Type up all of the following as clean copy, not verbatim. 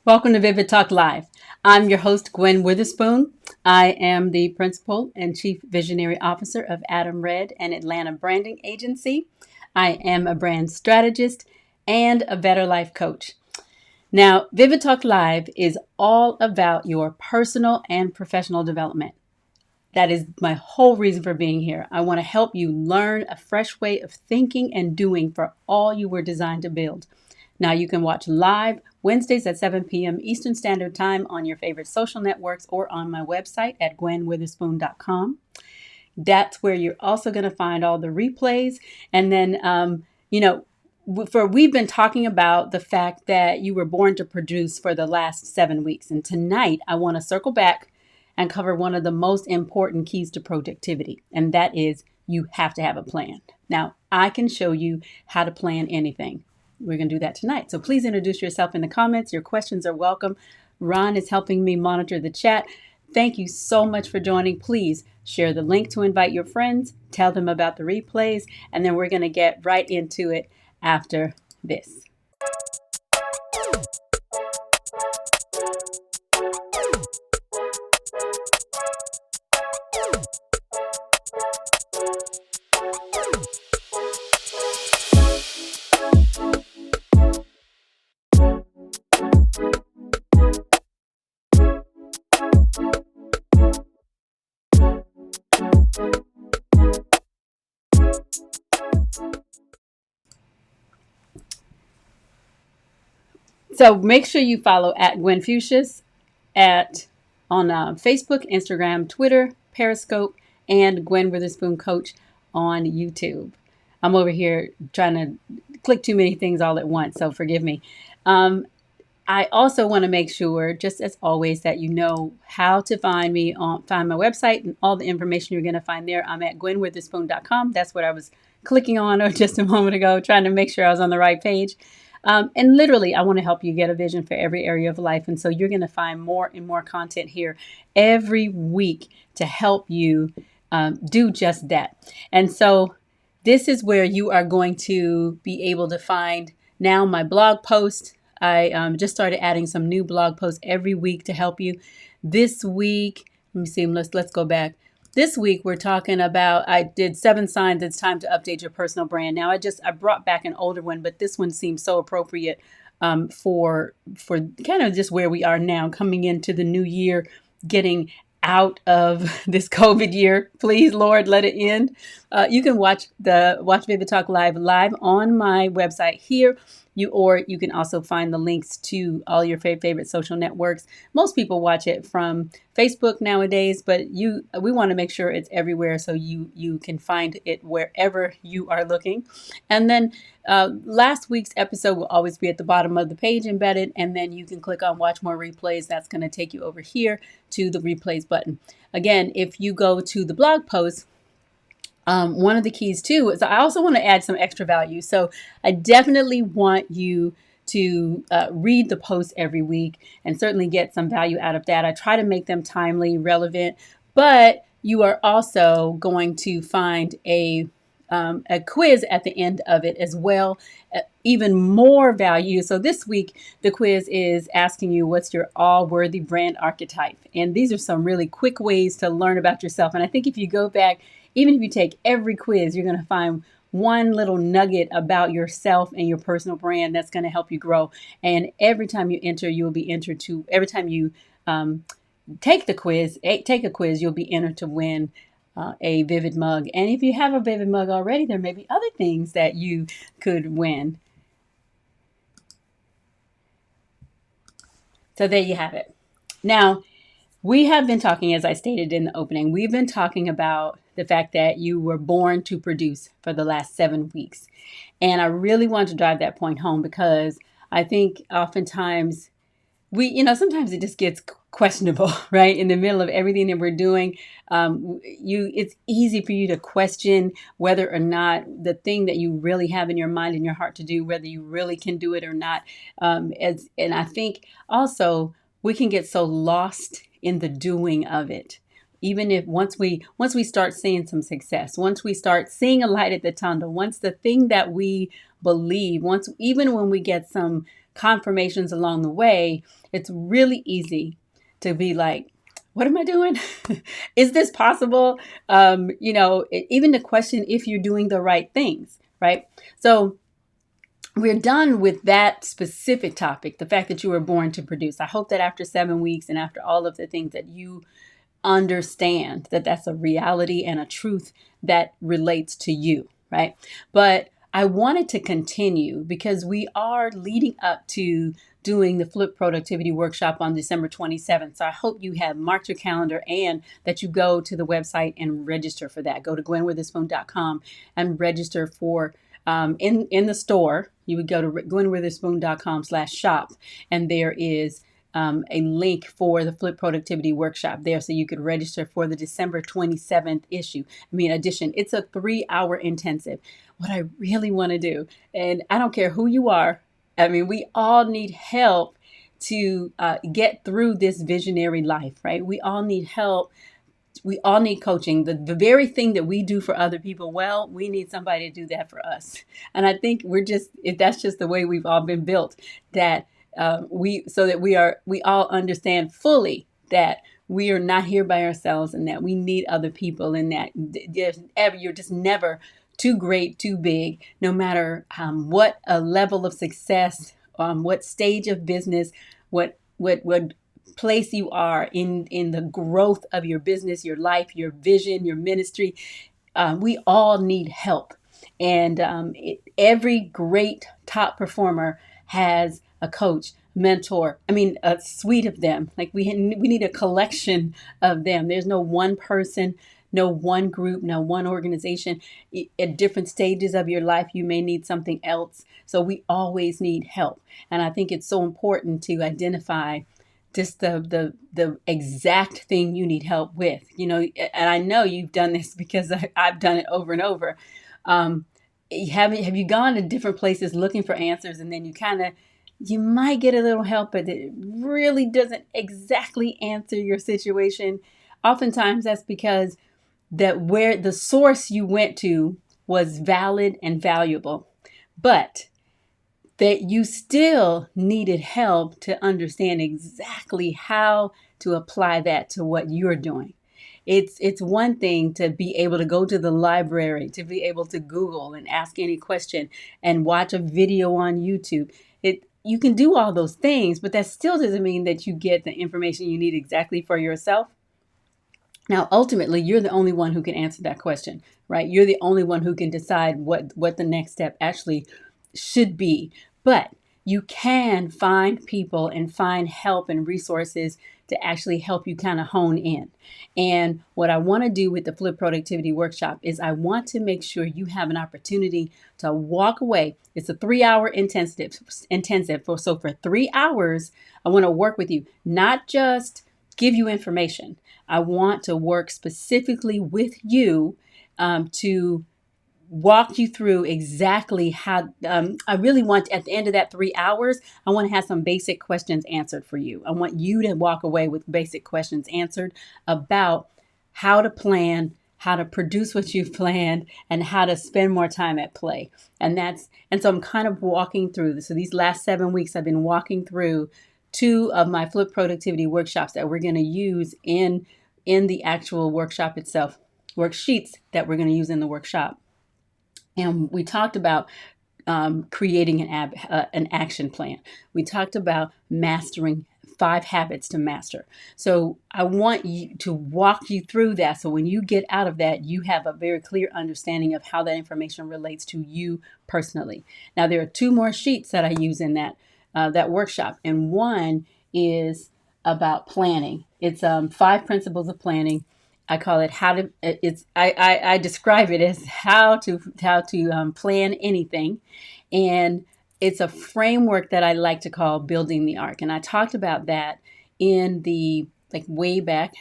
Welcome to Vivid Talk Live. I'm your host, Gwen Witherspoon. I am the Principal and Chief Visionary Officer of Adam Red and Atlanta Branding Agency. I am a brand strategist and a Better Life Coach. Now, Vivid Talk Live is all about your personal and professional development. That is my whole reason for being here. I want to help you learn a fresh way of thinking and doing for all you were designed to build. Now you can watch live Wednesdays at 7 p.m. Eastern Standard Time on your favorite social networks or on my website at gwenwitherspoon.com. That's where you're also going to find all the replays. And then, we've been talking about the fact that you were born to produce for the last 7 weeks. And tonight I want to circle back and cover one of the most important keys to productivity. And that is you have to have a plan. Now, I can show you how to plan anything. We're going to do that tonight. So please introduce yourself in the comments. Your questions are welcome. Ron is helping me monitor the chat. Thank you so much for joining. Please share the link to invite your friends. Tell them about the replays. And then we're going to get right into it after this. So make sure you follow at Gwen Fuchsias on Facebook, Instagram, Twitter, Periscope, and Gwen Witherspoon Coach on YouTube. I'm over here trying to click too many things all at once, so forgive me. I also want to make sure, just as always, that you know how to find me find my website and all the information you're going to find there. I'm at gwenwitherspoon.com. That's what I was clicking on just a moment ago, trying to make sure I was on the right page. And literally, I want to help you get a vision for every area of life. And so you're going to find more and more content here every week to help you do just that. And so this is where you are going to be able to find now my blog post. I just started adding some new blog posts every week to help you. This week, let me see, let's go back. This week, we're talking about, I did 7 signs it's time to update your personal brand. Now, I brought back an older one, but this one seems so appropriate for kind of just where we are now, coming into the new year, getting out of this COVID year. Please, Lord, let it end. You can watch Vivid Talk live on my website here. Or you can also find the links to all your favorite social networks. Most people watch it from Facebook nowadays, but we want to make sure it's everywhere so you can find it wherever you are looking. And then last week's episode will always be at the bottom of the page embedded, and then you can click on Watch More Replays. That's going to take you over here to the Replays button. Again, if you go to the blog post, one of the keys too is I also want to add some extra value. So I definitely want you to read the posts every week and certainly get some value out of that. I try to make them timely, relevant, but you are also going to find a quiz at the end of it as well, even more value. So this week, the quiz is asking you what's your all-worthy brand archetype. And these are some really quick ways to learn about yourself. And I think if you go back, even if you take every quiz, you're going to find one little nugget about yourself and your personal brand that's going to help you grow. And every time you enter, you'll be entered to, every time you take a quiz, you'll be entered to win a Vivid mug. And if you have a Vivid mug already, there may be other things that you could win. So there you have it. Now, we have been talking, as I stated in the opening, we've been talking about the fact that you were born to produce for the last 7 weeks. And I really want to drive that point home because I think oftentimes sometimes it just gets questionable, right? In the middle of everything that we're doing, it's easy for you to question whether or not the thing that you really have in your mind and your heart to do, whether you really can do it or not. And I think also we can get so lost in the doing of it. Even if once we start seeing some success, once we start seeing a light at the tunnel, once the thing that we believe, even when we get some confirmations along the way, it's really easy to be like, what am I doing? Is this possible? Even to question if you're doing the right things, right? So we're done with that specific topic, the fact that you were born to produce. I hope that after 7 weeks and after all of the things that you understand that that's a reality and a truth that relates to you, right? But I wanted to continue because we are leading up to doing the Flip Productivity Workshop on December 27th. So I hope you have marked your calendar and that you go to the website and register for that. Go to gwenwitherspoon.com and register for in the store. You would go to gwenwitherspoon.com/shop, and there is a link for the Flip Productivity Workshop there, so you could register for the December 27th edition. It's a 3-hour intensive. What I really want to do, and I don't care who you are, we all need help to get through this visionary life, right? We all need help. We all need coaching. The very thing that we do for other people well, we need somebody to do that for us. And I think that's just the way we've all been built, that we all understand fully that we are not here by ourselves and that we need other people, and that you're just never too great, too big, no matter what a level of success, what stage of business, what place you are in the growth of your business, your life, your vision, your ministry. We all need help. And every great top performer has a coach, mentor, a suite of them. Like we need a collection of them. There's no one person, no one group, no one organization. At different stages of your life, you may need something else. So we always need help. And I think it's so important to identify just the exact thing you need help with, and I know you've done this because I've done it over and over. Have you gone to different places looking for answers, and then you might get a little help, but it really doesn't exactly answer your situation? Oftentimes that's because where the source you went to was valid and valuable, but that you still needed help to understand exactly how to apply that to what you're doing. It's one thing to be able to go to the library, to be able to Google and ask any question and watch a video on YouTube. You can do all those things, but that still doesn't mean that you get the information you need exactly for yourself. Now, ultimately, you're the only one who can answer that question, right? You're the only one who can decide what the next step actually should be. But you can find people and find help and resources to actually help you kind of hone in. And what I want to do with the Flip Productivity Workshop is I want to make sure you have an opportunity to walk away. It's a 3-hour intensive. So for 3 hours, I want to work with you, not just give you information. I want to work specifically with you to walk you through exactly how I really want, at the end of that 3 hours, I want to have some basic questions answered for you. I want you to walk away with basic questions answered about how to plan, how to produce what you've planned, and how to spend more time at play. And so I'm kind of walking through this. So these last 7 weeks, I've been walking through 2 of my Flip Productivity workshops that we're going to use in the actual workshop itself, worksheets that we're going to use in the workshop. And we talked about creating an action plan. We talked about mastering 5 habits to master. So I want you to walk you through that. So when you get out of that, you have a very clear understanding of how that information relates to you personally. Now, there are 2 more sheets that I use in that workshop. And one is about planning. It's 5 principles of planning. I call it I describe it as how to plan anything. And it's a framework that I like to call Building the Ark. And I talked about that in the, way back,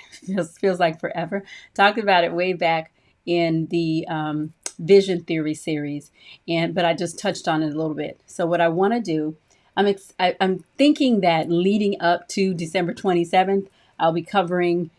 feels like forever. Talked about it way back in the Vision Theory series. But I just touched on it a little bit. So what I want to do, I'm thinking that leading up to December 27th, I'll be covering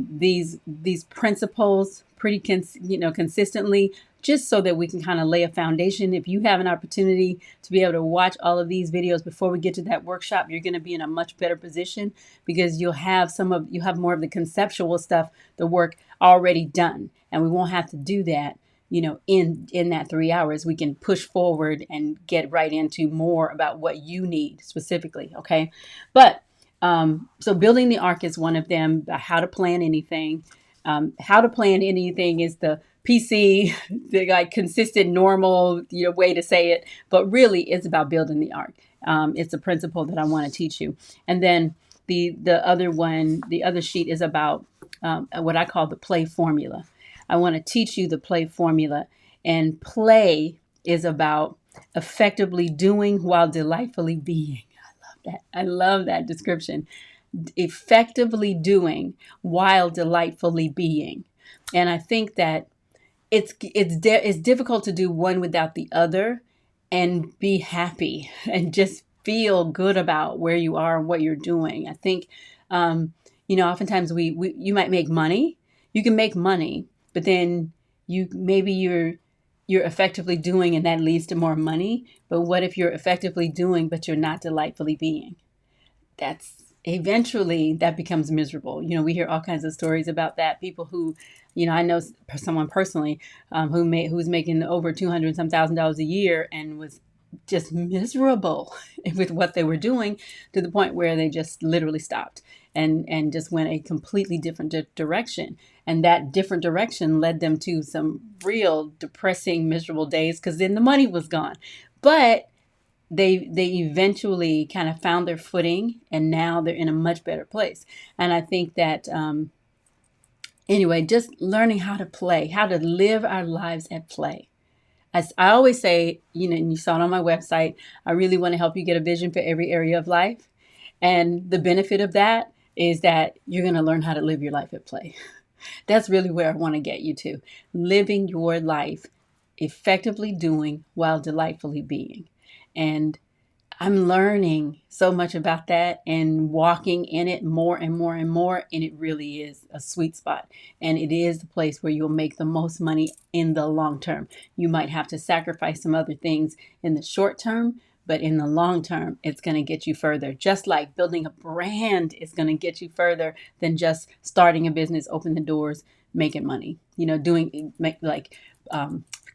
these principles pretty consistently just so that we can kind of lay a foundation. If you have an opportunity to be able to watch all of these videos before we get to that workshop, you're going to be in a much better position, because you'll have more of the conceptual stuff, the work already done, and we won't have to do that. In that 3 hours, we can push forward and get right into more about what you need specifically. Okay. But so building the ark is one of them. How to plan anything. How to plan anything is the PC, the like consistent, normal, way to say it. But really, it's about building the ark. It's a principle that I want to teach you. And then the other one, the other sheet is about what I call the play formula. I want to teach you the play formula. And play is about effectively doing while delightfully being. I love that description. Effectively doing while delightfully being. And I think that it's difficult to do one without the other and be happy and just feel good about where you are and what you're doing. I think, oftentimes you might make money. You can make money, but then you're effectively doing, and that leads to more money. But what if you're effectively doing, but you're not delightfully being? Eventually that becomes miserable. We hear all kinds of stories about that. People who, I know someone personally who's making over $200 some thousand a year and was just miserable with what they were doing, to the point where they just literally stopped and just went a completely different direction. And that different direction led them to some real depressing, miserable days, because then the money was gone. But they eventually kind of found their footing, and now they're in a much better place. And I think that, anyway, just learning how to play, how to live our lives at play. As I always say, and you saw it on my website, I really want to help you get a vision for every area of life. And the benefit of that is that you're going to learn how to live your life at play. That's really where I want to get you to. Living your life, effectively doing while delightfully being. And I'm learning so much about that and walking in it more and more and more. And it really is a sweet spot. And it is the place where you'll make the most money in the long term. You might have to sacrifice some other things in the short term, but in the long term, it's going to get you further. Just like building a brand is going to get you further than just starting a business, open the doors, making money,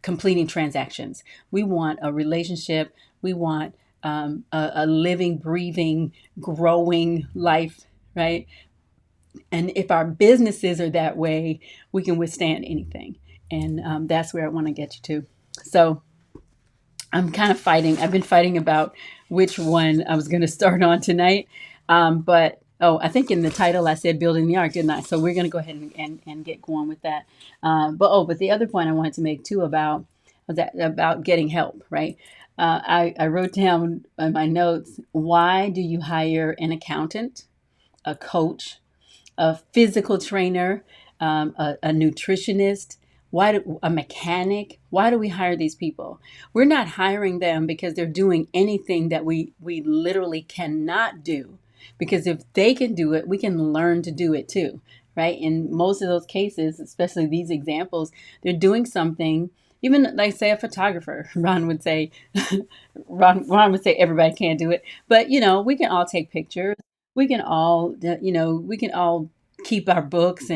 completing transactions. We want a relationship. We want a living, breathing, growing life, right? And if our businesses are that way, we can withstand anything. And that's where I want to get you to. So I'm kind of fighting. I've been fighting about which one I was going to start on tonight. But I think in the title I said Building the Ark, didn't I? So we're going to go ahead and get going with that. But the other point I wanted to make too about getting help, right? I wrote down in my notes, why do you hire an accountant, a coach, a physical trainer, a nutritionist, a mechanic? Why do we hire these people? We're not hiring them because they're doing anything that we literally cannot do. Because if they can do it, we can learn to do it too, right? In most of those cases, especially these examples, they're doing something. Even like, say, a photographer, Ron would say everybody can't do it. But, we can all take pictures. We can all keep our books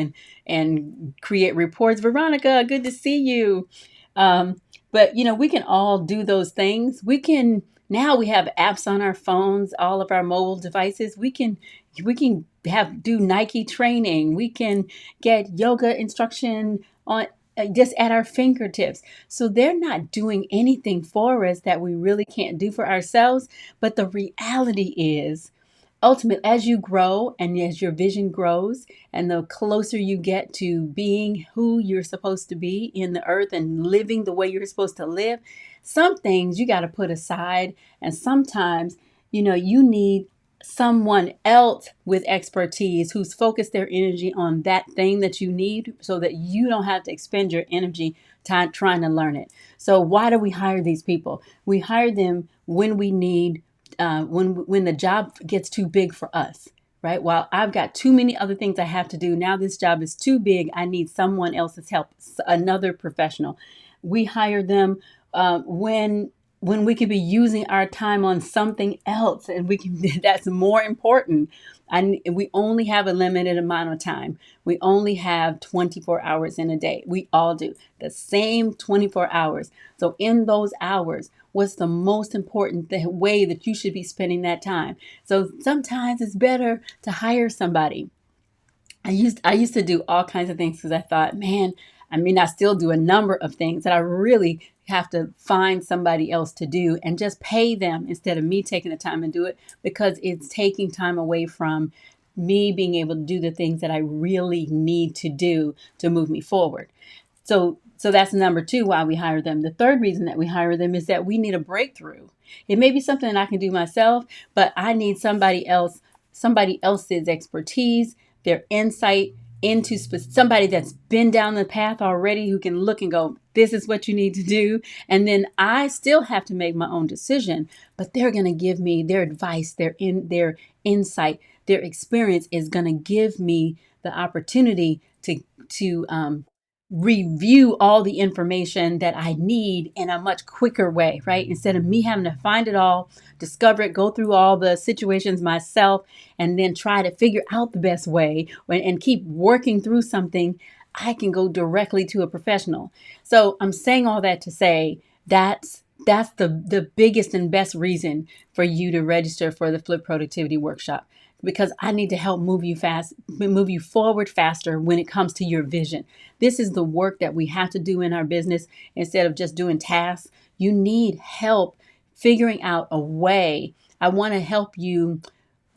and create reports. Veronica, good to see you. But we can all do those things. Now we have apps on our phones, all of our mobile devices. We can do Nike training. We can get yoga instruction on just at our fingertips. So they're not doing anything for us that we really can't do for ourselves. But the reality is, ultimately, as you grow and as your vision grows and the closer you get to being who you're supposed to be in the earth and living the way you're supposed to live, some things you got to put aside. And sometimes, you need someone else with expertise who's focused their energy on that thing that you need, so that you don't have to expend your energy trying to learn it. So why do we hire these people? We hire them when we need, when the job gets too big for us, right? Well, I've got too many other things I have to do. Now this job is too big. I need someone else's help, another professional. We hire them when we could be using our time on something else, and we can that's more important. And we only have a limited amount of time. We only have 24 hours in a day. We all do the same 24 hours. So in those hours, what's the most important way that you should be spending that time? So sometimes it's better to hire somebody. I used to do all kinds of things because I thought, man, I mean, I still do a number of things that I really have to find somebody else to do and just pay them instead of me taking the time and do it, because it's taking time away from me being able to do the things that I really need to do to move me forward. So that's number two, why we hire them. The third reason that we hire them is that we need a breakthrough. It may be something that I can do myself, but I need somebody else's expertise, their insight into somebody that's been down the path already, who can look and go, this is what you need to do. And then I still have to make my own decision, but they're going to give me their advice, their insight, their experience is going to give me the opportunity to review all the information that I need in a much quicker way, right? Instead of me having to find it all, discover it, go through all the situations myself, and then try to figure out the best way and keep working through something, I can go directly to a professional. So I'm saying all that to say that's the biggest and best reason for you to register for the Flip Productivity Workshop, because I need to help move you forward faster when it comes to your vision. This is the work that we have to do in our business instead of just doing tasks. You need help figuring out a way. I want to help you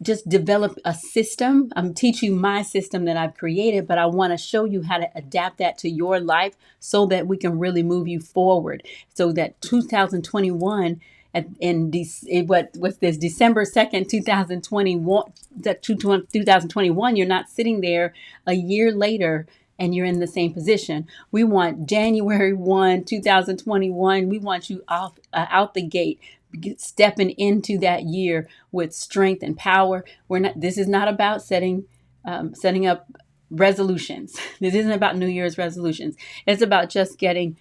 just develop a system. I'm teaching you my system that I've created, but I want to show you how to adapt that to your life so that we can really move you forward. So that 2021 what's this, December 2nd, 2021, you're not sitting there a year later and you're in the same position. We want January 1, 2021. We want you out the gate, stepping into that year with strength and power. This is not about setting up resolutions. This isn't about New Year's resolutions. It's about just getting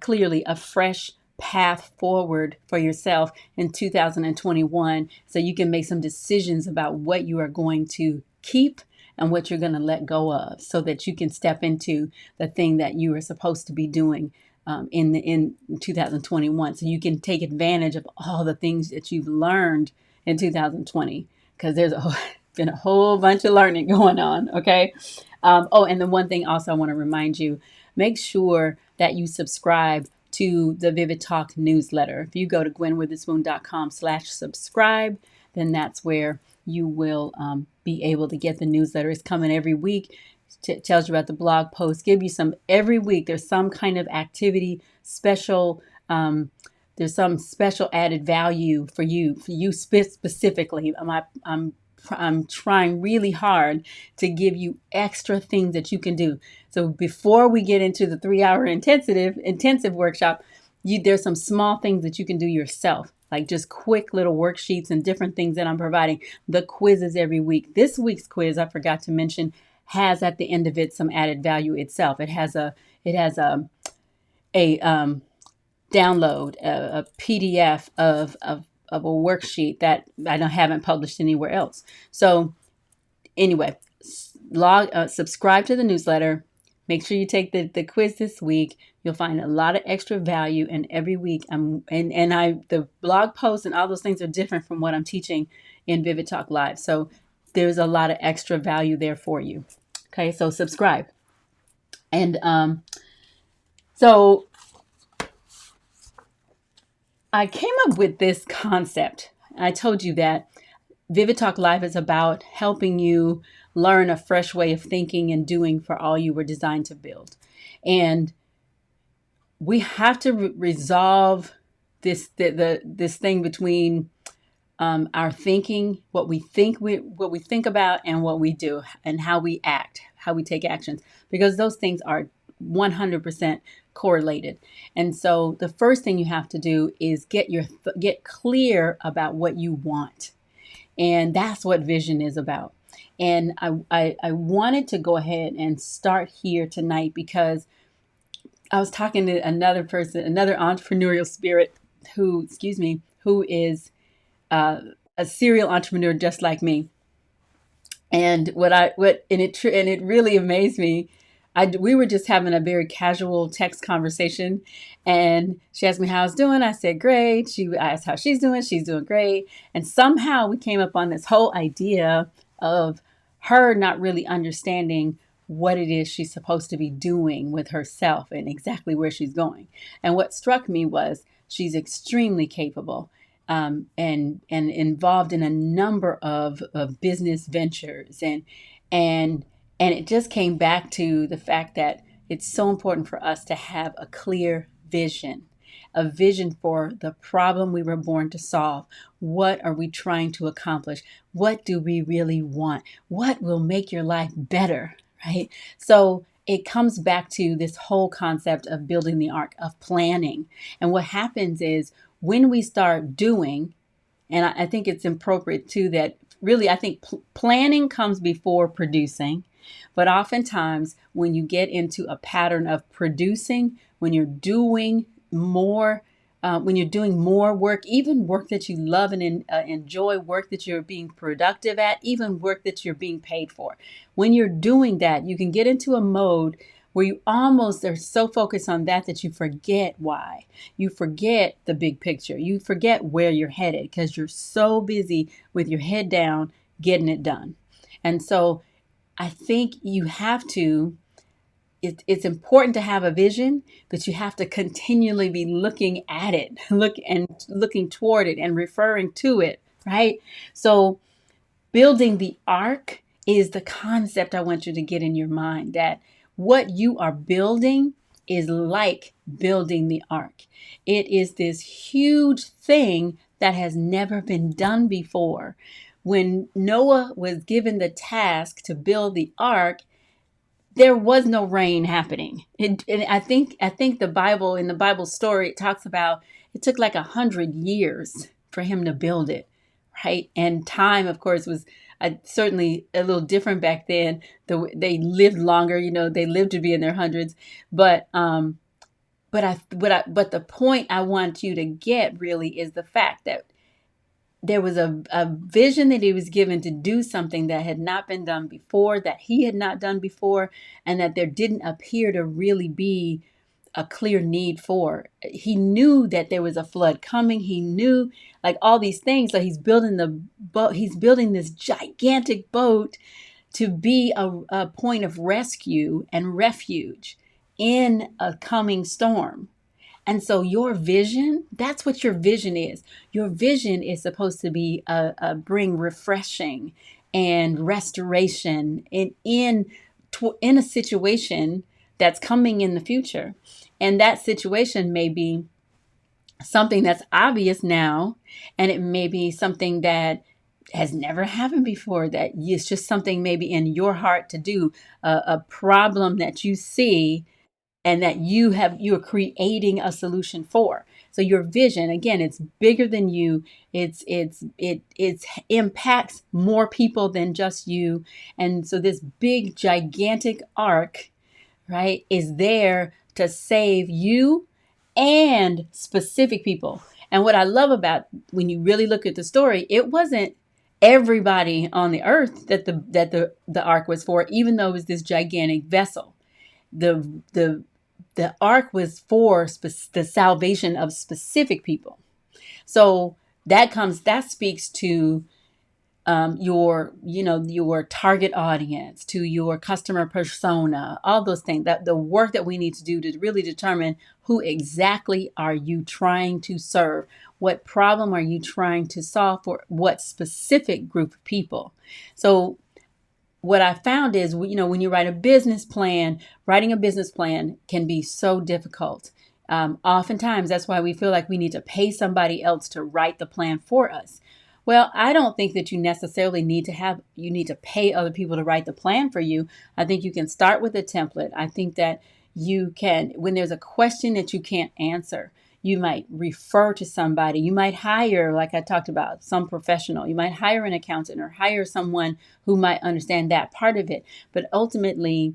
clearly a fresh path forward for yourself in 2021, so you can make some decisions about what you are going to keep and what you're going to let go of, so that you can step into the thing that you are supposed to be doing in 2021. So you can take advantage of all the things that you've learned in 2020, because there's been a whole bunch of learning going on. Okay. And the one thing also I want to remind you, make sure that you subscribe to the Vivid Talk newsletter. If you go to gwenwitherspoon.com/subscribe, then that's where you will be able to get the newsletter. It's coming every week. Tells you about the blog post, give you some every week. There's some kind of activity special. There's some special added value for you specifically. I'm trying really hard to give you extra things that you can do. So before we get into the 3-hour intensive workshop, there's some small things that you can do yourself, like just quick little worksheets and different things that I'm providing. The quizzes every week. This week's quiz, I forgot to mention, has at the end of it some added value itself. It has a download, a PDF of a worksheet that I haven't published anywhere else. So anyway, subscribe to the newsletter. Make sure you take the quiz this week. You'll find a lot of extra value, and every week the blog posts and all those things are different from what I'm teaching in Vivid Talk Live. So there's a lot of extra value there for you. Okay, so subscribe. And so I came up with this concept. I told you that Vivid Talk Live is about helping you learn a fresh way of thinking and doing for all you were designed to build. And we have to resolve this thing between our thinking, what we think about, and what we do, and how we act, how we take actions, because those things are 100% correlated. And so the first thing you have to do is get clear about what you want. And that's what vision is about. And I wanted to go ahead and start here tonight because I was talking to another person, another entrepreneurial spirit who is uh, a serial entrepreneur just like me. And it really amazed me. We were just having a very casual text conversation, and she asked me how I was doing. I said great. I asked how she's doing. She's doing great. And somehow we came up on this whole idea of her not really understanding what it is she's supposed to be doing with herself and exactly where she's going. And what struck me was she's extremely capable, and involved in a number of business ventures, and and it just came back to the fact that it's so important for us to have a clear vision, a vision for the problem we were born to solve. What are we trying to accomplish? What do we really want? What will make your life better, right? So it comes back to this whole concept of building the ark, of planning. And what happens is when we start doing, and I think it's appropriate too that really I think planning comes before producing. But oftentimes when you get into a pattern of producing, when you're doing more work, even work that you love and enjoy, work that you're being productive at, even work that you're being paid for. When you're doing that, you can get into a mode where you almost are so focused on that you forget why. You forget the big picture. You forget where you're headed because you're so busy with your head down getting it done. And so I think it's important to have a vision, but you have to continually be looking at it, looking toward it and referring to it, right? So building the ark is the concept I want you to get in your mind, that what you are building is like building the ark. It is this huge thing that has never been done before. When Noah was given the task to build the ark, there was no rain happening. And I think the Bible, in the Bible story, it talks about it took like 100 years for him to build it, right? And time, of course, was certainly a little different back then. They lived longer, they lived to be in their hundreds. But but the point I want you to get really is the fact that there was a vision that he was given to do something that had not been done before, that he had not done before, and that there didn't appear to really be a clear need for. He knew that there was a flood coming. He knew like all these things. So he's building the boat. He's building this gigantic boat to be a point of rescue and refuge in a coming storm. And so your vision, that's what your vision is. Your vision is supposed to be bring refreshing and restoration in a situation that's coming in the future. And that situation may be something that's obvious now, and it may be something that has never happened before, that it's just something maybe in your heart to do, a problem that you see and that you're creating a solution for. So your vision, again, it's bigger than you. It impacts more people than just you. And so this big gigantic ark, right, is there to save you and specific people. And what I love about when you really look at the story, it wasn't everybody on the earth that the ark was for, even though it was this gigantic vessel. The ark was for the salvation of specific people. So that speaks to your target audience, to your customer persona, all those things, that the work that we need to do to really determine who exactly are you trying to serve, what problem are you trying to solve for what specific group of people. So what I found is, when you writing a business plan can be so difficult. Oftentimes, that's why we feel like we need to pay somebody else to write the plan for us. Well, I don't think that you necessarily need to pay other people to write the plan for you. I think you can start with a template. I think that you can, when there's a question that you can't answer, you might refer to somebody. You might hire, like I talked about, some professional. You might hire an accountant or hire someone who might understand that part of it. But ultimately,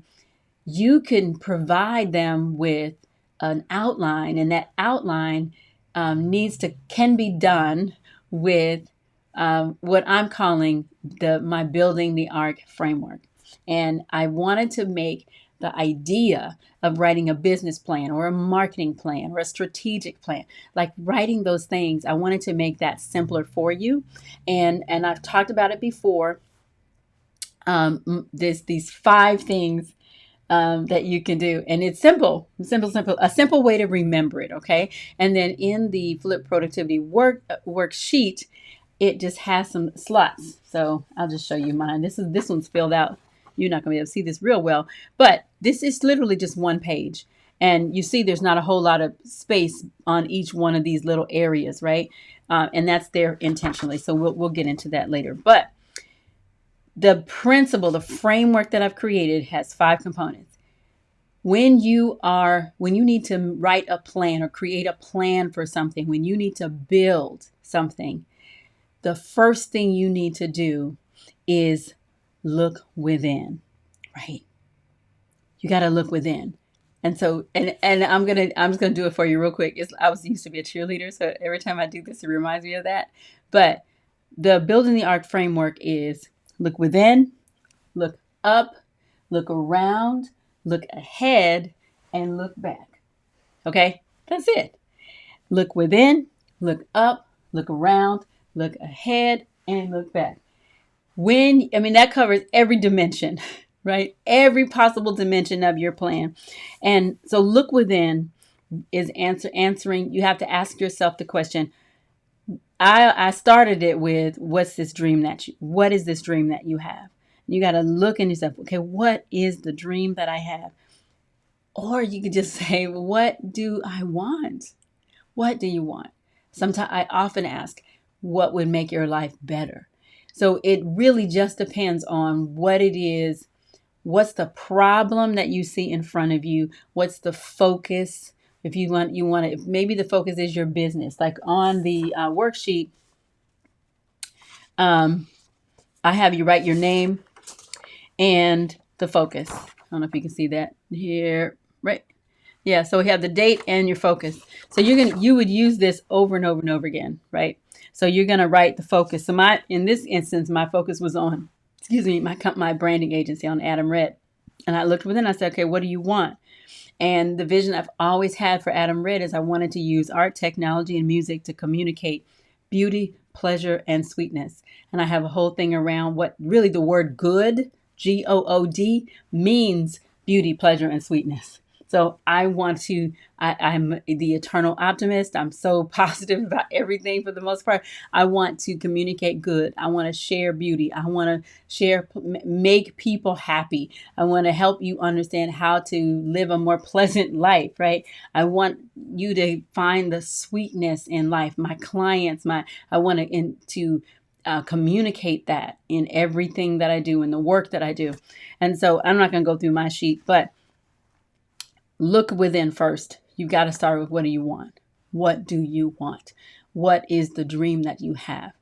you can provide them with an outline, and that outline can be done with what I'm calling my Building the Ark framework. And I wanted to make the idea of writing a business plan or a marketing plan or a strategic plan, like writing those things, I wanted to make that simpler for you. And I've talked about it before. There's these 5 things that you can do, and it's simple, a simple way to remember it. Okay, and then in the Flip Productivity worksheet, it just has some slots. So I'll just show you mine. This one's filled out. You're not going to be able to see this real well, but this is literally just one page. And you see there's not a whole lot of space on each one of these little areas, right? And that's there intentionally. So we'll get into that later. But the principle, the framework that I've created has 5 components. When you need to write a plan or create a plan for something, when you need to build something, the first thing you need to do is look within, right? You got to look within. And so, and I'm just gonna do it for you real quick. I used to be a cheerleader, so every time I do this, it reminds me of that. But the Building the Ark framework is look within, look up, look around, look ahead, and look back. Okay, that's it. Look within, look up, look around, look ahead, and look back. That covers every dimension, right? Every possible dimension of your plan. And so look within is answering. You have to ask yourself the question. I started it with, what is this dream that you have? You got to look in yourself. Okay, what is the dream that I have? Or you could just say, what do I want? What do you want? Sometimes I often ask, what would make your life better? So it really just depends on what it is. What's the problem that you see in front of you? What's the focus? If you want to, maybe the focus is your business. Like on the worksheet, I have you write your name and the focus. I don't know if you can see that here, right? Yeah, so we have the date and your focus. So you would use this over and over and over again, right? So you're gonna write the focus. So in this instance, my focus was on, my branding agency, on Adam Red. And I looked within, I said, okay, what do you want? And the vision I've always had for Adam Red is I wanted to use art, technology, and music to communicate beauty, pleasure, and sweetness. And I have a whole thing around what really the word good, Good, means beauty, pleasure, and sweetness. So I'm the eternal optimist. I'm so positive about everything for the most part. I want to communicate good. I want to share beauty. I want to make people happy. I want to help you understand how to live a more pleasant life, right? I want you to find the sweetness in life. My clients, I want to communicate that in everything that I do, in the work that I do. And so I'm not going to go through my sheet, but look within first. You got to start with, what do you want? What do you want? What is the dream that you have?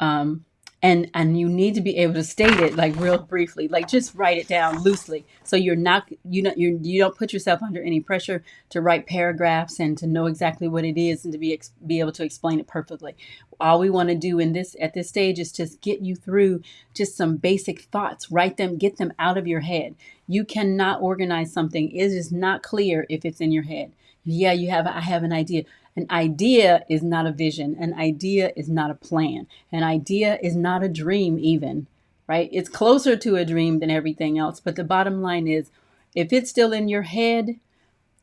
And you need to be able to state it like real briefly, like just write it down loosely. So you don't put yourself under any pressure to write paragraphs and to know exactly what it is and to be able to explain it perfectly. All we want to do at this stage is just get you through just some basic thoughts. Write them, get them out of your head. You cannot organize something. It is not clear if it's in your head. Yeah, I have an idea. An idea is not a vision. An idea is not a plan. An idea is not a dream even, right? It's closer to a dream than everything else. But the bottom line is, if it's still in your head,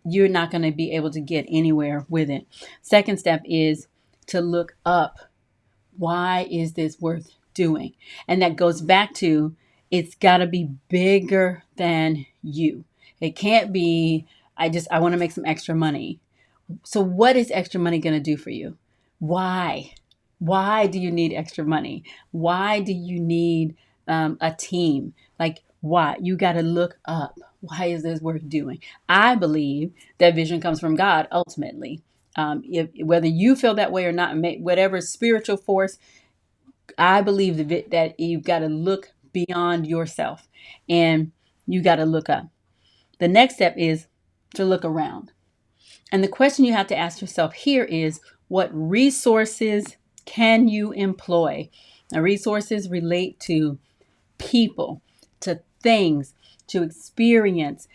you're not going to be able to get anywhere with it. Second step is to look up. Why is this worth doing? And that goes back to, it's got to be bigger than you. It can't be, I want to make some extra money. So what is extra money going to do for you? Why? Why do you need extra money? Why do you need a team? Like, why? You got to look up. Why is this worth doing? I believe that vision comes from God ultimately. Whether you feel that way or not, whatever spiritual force, I believe that you've got to look beyond yourself and you got to look up. The next step is to look around. And the question you have to ask yourself here is, what resources can you employ? Now, resources relate to people, to things, to experience,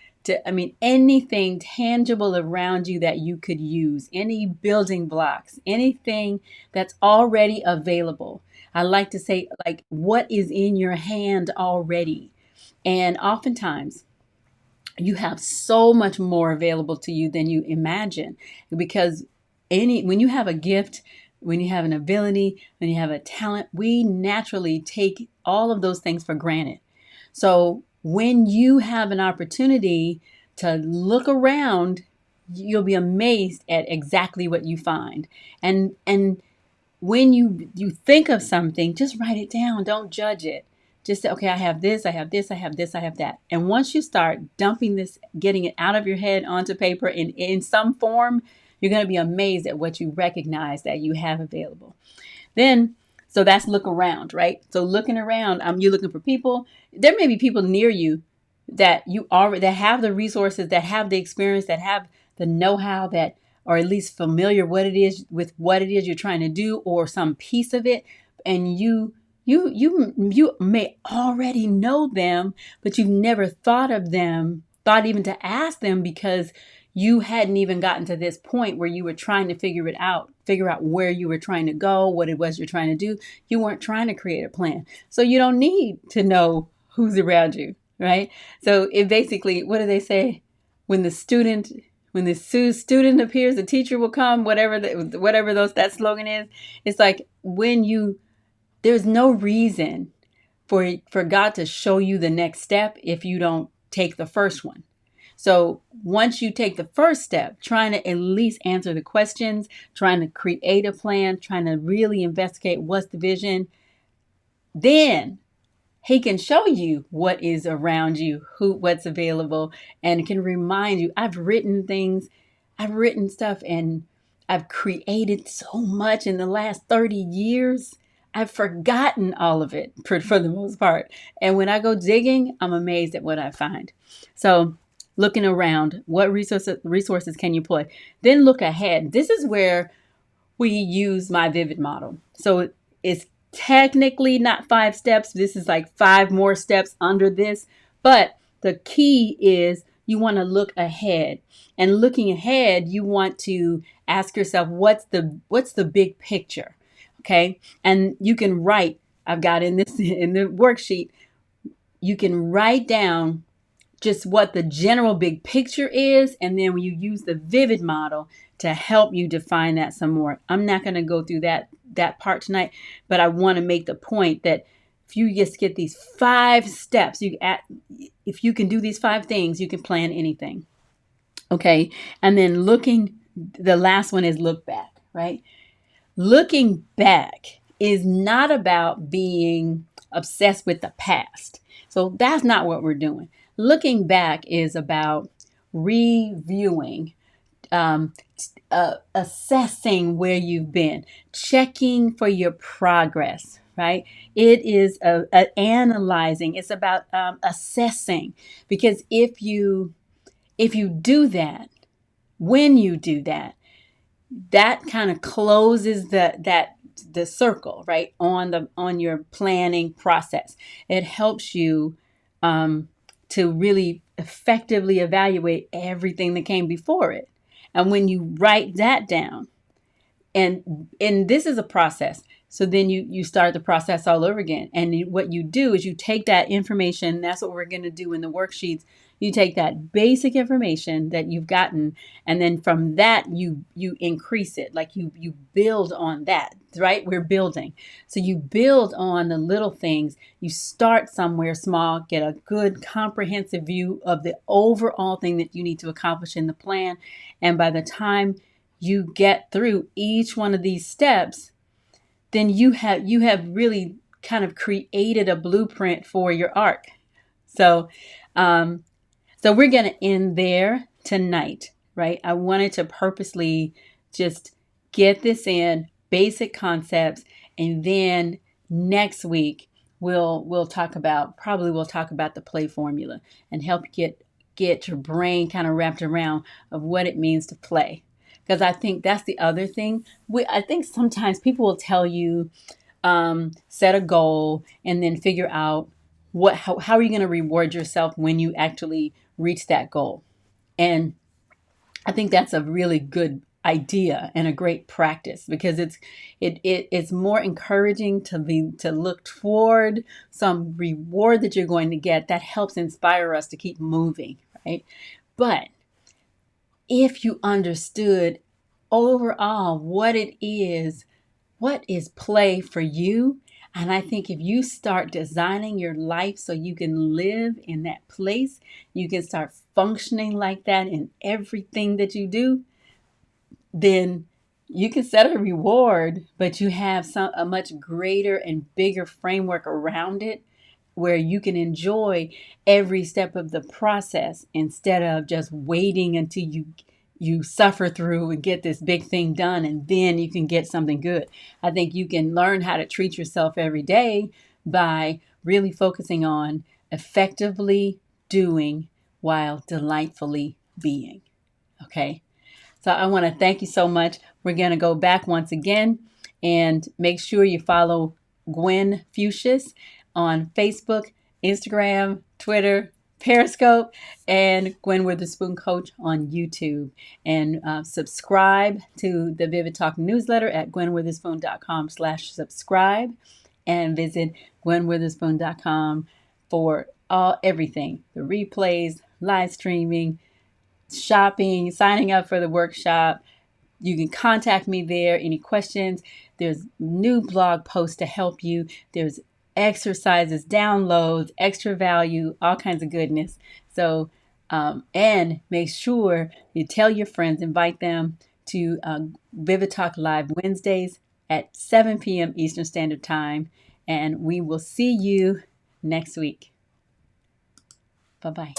anything tangible around you that you could use, any building blocks, anything that's already available. I like to say, like, what is in your hand already? And oftentimes, you have so much more available to you than you imagine, because when you have a gift, when you have an ability, when you have a talent, we naturally take all of those things for granted. So when you have an opportunity to look around, you'll be amazed at exactly what you find. And when you think of something, just write it down. Don't judge it. Just say, okay, I have this, I have this, I have this, I have that. And once you start dumping this, getting it out of your head onto paper in some form, you're going to be amazed at what you recognize that you have available. Then, so that's look around, right? So looking around, you're looking for people. There may be people near you that you already, that have the resources, that have the experience, that have the know-how, that or at least familiar what it is with what it is you're trying to do, or some piece of it, and you may already know them, but you've never thought even to ask them, because you hadn't even gotten to this point where you were trying to figure out where you were trying to go, what it was you're trying to do. You weren't trying to create a plan. So you don't need to know who's around you, right? So it basically, what do they say? When the student appears, the teacher will come, whatever that slogan is. It's like, there's no reason for God to show you the next step if you don't take the first one. So once you take the first step, trying to at least answer the questions, trying to create a plan, trying to really investigate what's the vision, then He can show you what is around you, what's available, and can remind you. I've written stuff, and I've created so much in the last 30 years. I've forgotten all of it for the most part. And when I go digging, I'm amazed at what I find. So looking around, what resources can you employ? Then look ahead. This is where we use my vivid model. So it's technically not 5 steps. This is like 5 more steps under this. But the key is you want to look ahead. And looking ahead, you want to ask yourself, what's the big picture? Okay. And you can write, I've got in the worksheet, you can write down just what the general big picture is. And then when you use the vivid model to help you define that some more. I'm not going to go through that part tonight, but I want to make the point that if you just get these 5 steps, if you can do these 5 things, you can plan anything. Okay. And then the last one is look back, right? Looking back is not about being obsessed with the past. So that's not what we're doing. Looking back is about reviewing, assessing where you've been, checking for your progress, right? It is analyzing. It's about assessing, because if you do that, when you do that, that kind of closes the circle, right, on your planning process. It helps you to really effectively evaluate everything that came before it. And when you write that down, and this is a process, so then you start the process all over again. And what you do is you take that information. That's what we're going to do in the worksheets. You take that basic information that you've gotten, and then from that you increase it. Like you build on that, right? We're building. So you build on the little things. You start somewhere small, get a good comprehensive view of the overall thing that you need to accomplish in the plan. And by the time you get through each one of these steps, then you have really kind of created a blueprint for your arc. So we're going to end there tonight, right? I wanted to purposely just get this in, basic concepts, and then next week we'll talk about the play formula and help get your brain kind of wrapped around of what it means to play. Because I think that's the other thing. I think sometimes people will tell you, set a goal and then figure out how are you going to reward yourself when you actually reach that goal. And I think that's a really good idea and a great practice, because it's more encouraging to look toward some reward that you're going to get that helps inspire us to keep moving, right? But if you understood overall what is play for you, and I think if you start designing your life so you can live in that place, you can start functioning like that in everything that you do, then you can set a reward, but you have a much greater and bigger framework around it, where you can enjoy every step of the process instead of just waiting until you suffer through and get this big thing done and then you can get something good. I think you can learn how to treat yourself every day by really focusing on effectively doing while delightfully being. Okay? So I want to thank you so much. We're going to go back once again and make sure you follow Gwen Fuchsius on Facebook, Instagram, Twitter, Periscope, and Gwen Witherspoon Coach on YouTube. And subscribe to the Vivid Talk newsletter at gwenwitherspoon.com/subscribe, and visit gwenwitherspoon.com for everything, the replays, live streaming, shopping, signing up for the workshop. You can contact me there. Any questions? There's new blog posts to help you. There's exercises, downloads, extra value, all kinds of goodness. So, and make sure you tell your friends, invite them to Vivid Talk Live Wednesdays at 7 p.m. Eastern Standard Time. And we will see you next week. Bye-bye.